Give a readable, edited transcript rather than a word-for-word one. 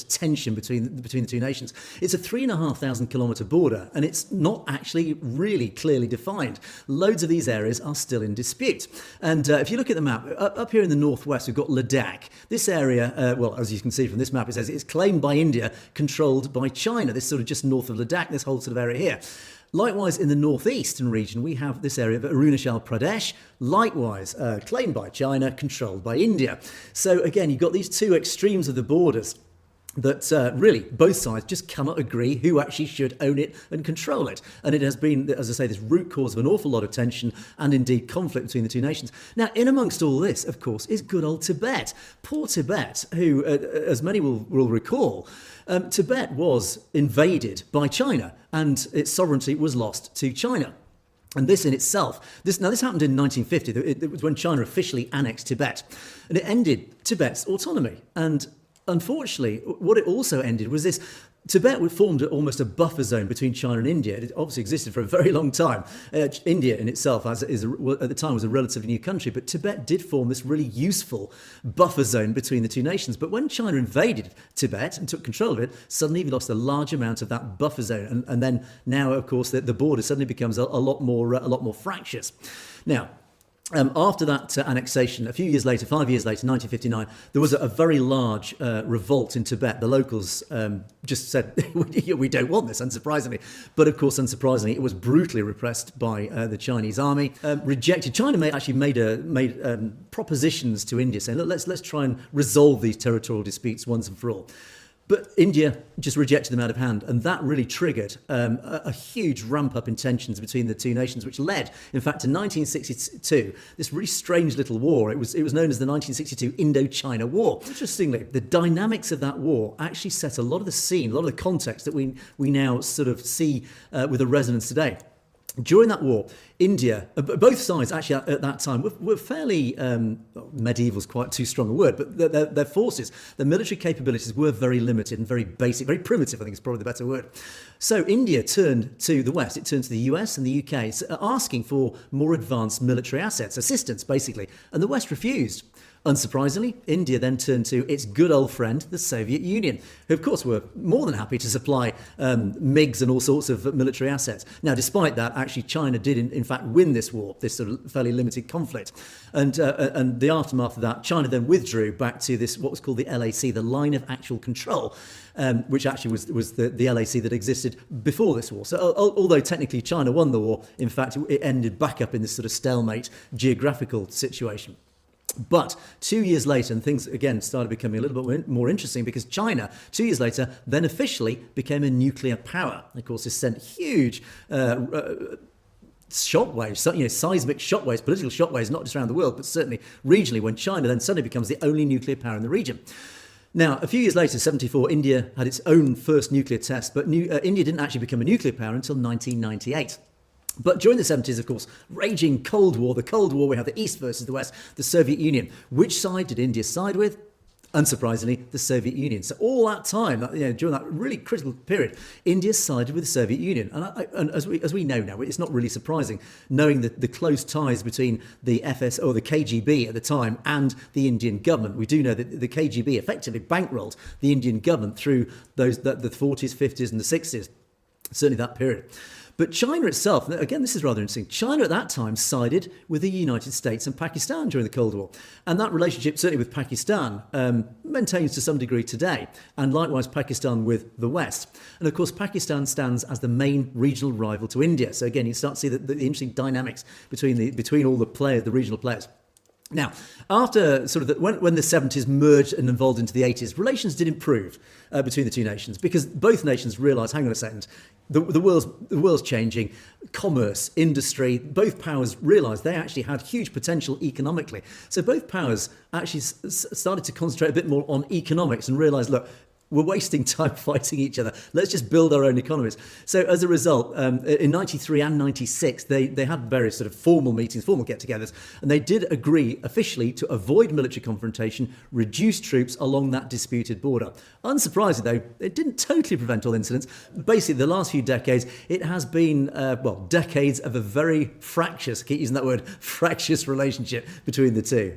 tension between the two nations. It's a 3,500 kilometre border, and it's not actually really clearly defined. Loads of these areas are still in dispute. And if you look at the map, up here in the northwest, we've got Ladakh. This area, well, as you can see from this map, it says it's claimed by India, controlled by China. This sort of just north of Ladakh, this whole sort of area here. Likewise, in the northeastern region, we have this area of Arunachal Pradesh, likewise claimed by China, controlled by India. So again, you've got these two extremes of the borders that really both sides just cannot agree who actually should own it and control it. And it has been, as I say, this root cause of an awful lot of tension and indeed conflict between the two nations. Now, in amongst all this, of course, is good old Tibet. Poor Tibet, who, as many will recall, Tibet was invaded by China and its sovereignty was lost to China. And this in itself, this happened in 1950. It was when China officially annexed Tibet. And it ended Tibet's autonomy. And unfortunately, what it also ended was this. Tibet formed almost a buffer zone between China and India. It obviously existed for a very long time. India in itself, at the time, was a relatively new country, but Tibet did form this really useful buffer zone between the two nations. But when China invaded Tibet and took control of it, suddenly we lost a large amount of that buffer zone. And then now, of course, the border suddenly becomes a lot more fractious. Now, after that annexation, a few years later, 5 years later, 1959, there was a very large revolt in Tibet. The locals just said, we don't want this, unsurprisingly. But of course, unsurprisingly, it was brutally repressed by the Chinese army. Rejected. China actually made propositions to India saying, look, let's try and resolve these territorial disputes once and for all. But India just rejected them out of hand, and that really triggered a huge ramp-up in tensions between the two nations, which led, in fact, to 1962, this really strange little war. It was known as the 1962 Indochina War. Interestingly, the dynamics of that war actually set a lot of the scene, a lot of the context that we now sort of see with a resonance today. During that war, India, both sides actually at that time were fairly, medieval is quite too strong a word, but their forces, their military capabilities were very limited and very basic, very primitive, I think is probably the better word. So India turned to the West, it turned to the US and the UK, asking for more advanced military assets, assistance basically, and the West refused. Unsurprisingly, India then turned to its good old friend, the Soviet Union, who of course were more than happy to supply MiGs and all sorts of military assets. Now, despite that, actually China did in fact win this war, this sort of fairly limited conflict. And the aftermath of that, China then withdrew back to this, what was called the LAC, the line of actual control, which actually was the LAC that existed before this war. So although technically China won the war, in fact it ended back up in this sort of stalemate geographical situation. But 2 years later, and things again started becoming a little bit more interesting because China, 2 years later, then officially became a nuclear power. Of course, this sent huge shockwaves, seismic shockwaves, political shockwaves, not just around the world, but certainly regionally, when China then suddenly becomes the only nuclear power in the region. Now, a few years later, 1974, India had its own first nuclear test, but India didn't actually become a nuclear power until 1998. But during the 70s, of course, raging Cold War, the Cold War, we have the East versus the West, the Soviet Union. Which side did India side with? Unsurprisingly, the Soviet Union. So all that time, during that really critical period, India sided with the Soviet Union. And as we know now, it's not really surprising, knowing the close ties between the FS or the KGB at the time and the Indian government. We do know that the KGB effectively bankrolled the Indian government through the 40s, 50s and the 60s, certainly that period. But China itself, again, this is rather interesting. China at that time sided with the United States and Pakistan during the Cold War. And that relationship, certainly with Pakistan, maintains to some degree today. And likewise, Pakistan with the West. And of course, Pakistan stands as the main regional rival to India. So again, you start to see the interesting dynamics between all the players, the regional players. Now, after sort of when the 70s merged and evolved into the 80s, relations did improve between the two nations because both nations realised, hang on a second, the world's changing, commerce, industry, both powers realised they actually had huge potential economically. So both powers actually started to concentrate a bit more on economics and realised, look, we're wasting time fighting each other. Let's just build our own economies. So as a result, in 93 and 96, they had various sort of formal meetings, formal get-togethers, and they did agree officially to avoid military confrontation, reduce troops along that disputed border. Unsurprisingly, though, it didn't totally prevent all incidents. Basically, the last few decades, it has been, decades of a very fractious, I keep using that word, fractious relationship between the two.